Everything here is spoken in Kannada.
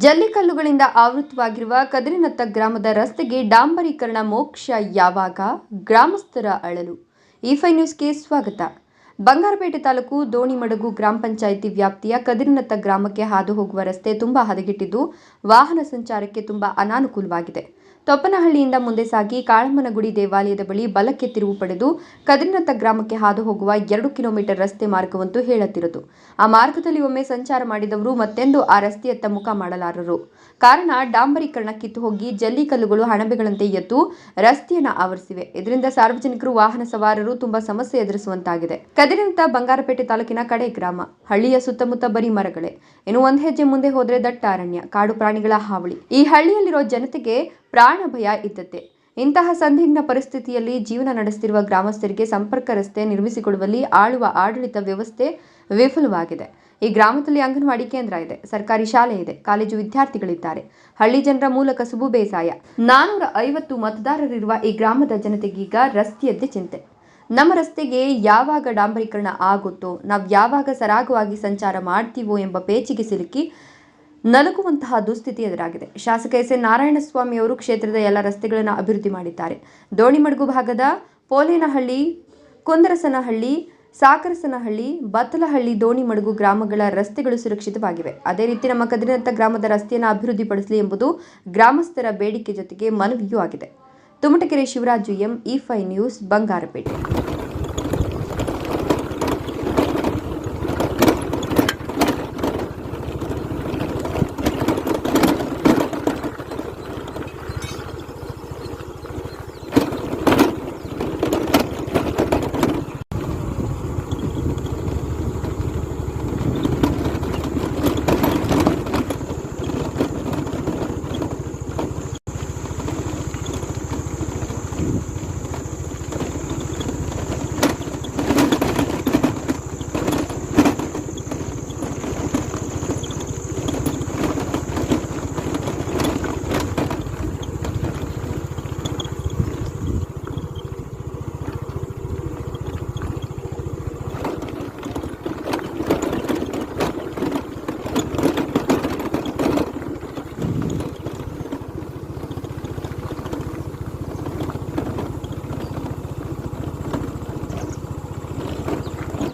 ಜಲ್ಲಿಕಲ್ಲುಗಳಿಂದ ಆವೃತವಾಗಿರುವ ಕದಿರಿನತ್ತ ಗ್ರಾಮದ ರಸ್ತೆಗೆ ಡಾಂಬರೀಕರಣ ಮೋಕ್ಷ ಯಾವಾಗ? ಗ್ರಾಮಸ್ಥರ ಅಳಲು. E5 ನ್ಯೂಸ್ಗೆ ಸ್ವಾಗತ. ಬಂಗಾರಪೇಟೆ ತಾಲೂಕು ದೋಣಿಮಡುಗು ಗ್ರಾಮ ಪಂಚಾಯಿತಿ ವ್ಯಾಪ್ತಿಯ ಕದಿರಿನತ್ತ ಗ್ರಾಮಕ್ಕೆ ಹಾದು ಹೋಗುವ ರಸ್ತೆ ತುಂಬಾ ಹದಗೆಟ್ಟಿದ್ದು ವಾಹನ ಸಂಚಾರಕ್ಕೆ ತುಂಬಾ ಅನಾನುಕೂಲವಾಗಿದೆ. ತೊಪ್ಪನಹಳ್ಳಿಯಿಂದ ಮುಂದೆ ಸಾಗಿ ಕಾಳಮ್ಮನಗುಡಿ ದೇವಾಲಯದ ಬಳಿ ಬಲಕ್ಕೆ ತಿರುವು ಪಡೆದು ಕದಿರಿನತ್ತ ಗ್ರಾಮಕ್ಕೆ ಹಾದು ಹೋಗುವ 2 ಕಿಲೋಮೀಟರ್ ರಸ್ತೆ ಮಾರ್ಗವಂತೂ ಹೇಳತಿರದು. ಆ ಮಾರ್ಗದಲ್ಲಿ ಒಮ್ಮೆ ಸಂಚಾರ ಮಾಡಿದವರು ಮತ್ತೆಂದು ಆ ರಸ್ತೆಯತ್ತ ಮುಖ ಮಾಡಲಾರರು. ಕಾರಣ ಡಾಂಬರೀಕರಣ ಕಿತ್ತು ಹೋಗಿ ಜಲ್ಲಿಕಲ್ಲುಗಳು ಹಣಬೆಗಳಂತೆ ಎದ್ದು ರಸ್ತೆಯನ್ನು ಆವರಿಸಿವೆ. ಇದರಿಂದ ಸಾರ್ವಜನಿಕರು ವಾಹನ ಸವಾರರು ತುಂಬಾ ಸಮಸ್ಯೆ ಎದುರಿಸುವಂತಾಗಿದೆ. ಕದಿರಿನತ್ತ ಬಂಗಾರಪೇಟೆ ತಾಲೂಕಿನ ಕಡೆ ಗ್ರಾಮ. ಹಳ್ಳಿಯ ಸುತ್ತಮುತ್ತ ಬರೀ ಮರಗಳೇ. ಇನ್ನು ಒಂದು ಹೆಜ್ಜೆ ಮುಂದೆ ಹೋದ್ರೆ ದಟ್ಟ ಅರಣ್ಯ, ಕಾಡು ಪ್ರಾಣಿಗಳ ಹಾವಳಿ. ಈ ಹಳ್ಳಿಯಲ್ಲಿರೋ ಜನತೆಗೆ ಪ್ರಾಣ ಭಯ ಇದ್ದತೆ. ಇಂತಹ ಸಂದಿಗ್ಧ ಪರಿಸ್ಥಿತಿಯಲ್ಲಿ ಜೀವನ ನಡೆಸುತ್ತಿರುವ ಗ್ರಾಮಸ್ಥರಿಗೆ ಸಂಪರ್ಕ ರಸ್ತೆ ನಿರ್ಮಿಸಿಕೊಡುವಲ್ಲಿ ಆಳುವ ಆಡಳಿತ ವ್ಯವಸ್ಥೆ ವಿಫಲವಾಗಿದೆ. ಈ ಗ್ರಾಮದಲ್ಲಿ ಅಂಗನವಾಡಿ ಕೇಂದ್ರ ಇದೆ, ಸರ್ಕಾರಿ ಶಾಲೆ ಇದೆ, ಕಾಲೇಜು ವಿದ್ಯಾರ್ಥಿಗಳಿದ್ದಾರೆ. ಹಳ್ಳಿ ಜನರ ಮೂಲ ಕಸುಬು ಬೇಸಾಯ. 450 ಮತದಾರರಿರುವ ಈ ಗ್ರಾಮದ ಜನತೆಗೀಗ ರಸ್ತೆಯದ್ದೇ ಚಿಂತೆ. ನಮ್ಮ ರಸ್ತೆಗೆ ಯಾವಾಗ ಡಾಂಬರೀಕರಣ ಆಗುತ್ತೋ, ನಾವು ಯಾವಾಗ ಸರಾಗವಾಗಿ ಸಂಚಾರ ಮಾಡ್ತೀವೋ ಎಂಬ ಪೇಚಿಗೆ ಸಿಲುಕಿ ನಲುಗುವಂತಹ ದುಸ್ಥಿತಿ ಎದುರಾಗಿದೆ. ಶಾಸಕ ಎಸ್ ಎನ್ ನಾರಾಯಣಸ್ವಾಮಿ ಅವರು ಕ್ಷೇತ್ರದ ಎಲ್ಲ ರಸ್ತೆಗಳನ್ನು ಅಭಿವೃದ್ಧಿ ಮಾಡಿದ್ದಾರೆ. ದೋಣಿಮಡುಗು ಭಾಗದ ಪೋಲೇನಹಳ್ಳಿ, ಕುಂದರಸನಹಳ್ಳಿ, ಸಾಕರಸನಹಳ್ಳಿ, ಬತ್ತಲಹಳ್ಳಿ, ದೋಣಿಮಡುಗು ಗ್ರಾಮಗಳ ರಸ್ತೆಗಳು ಸುರಕ್ಷಿತವಾಗಿವೆ. ಅದೇ ರೀತಿ ನಮ್ಮ ಕದಿರಿನತ್ತ ಗ್ರಾಮದ ರಸ್ತೆಯನ್ನು ಅಭಿವೃದ್ಧಿಪಡಿಸಲಿ ಎಂಬುದು ಗ್ರಾಮಸ್ಥರ ಬೇಡಿಕೆ ಜೊತೆಗೆ ಮನವಿಯೂ ಆಗಿದೆ. Tumatakere Shivaraju M, E5 news, Bangarpet.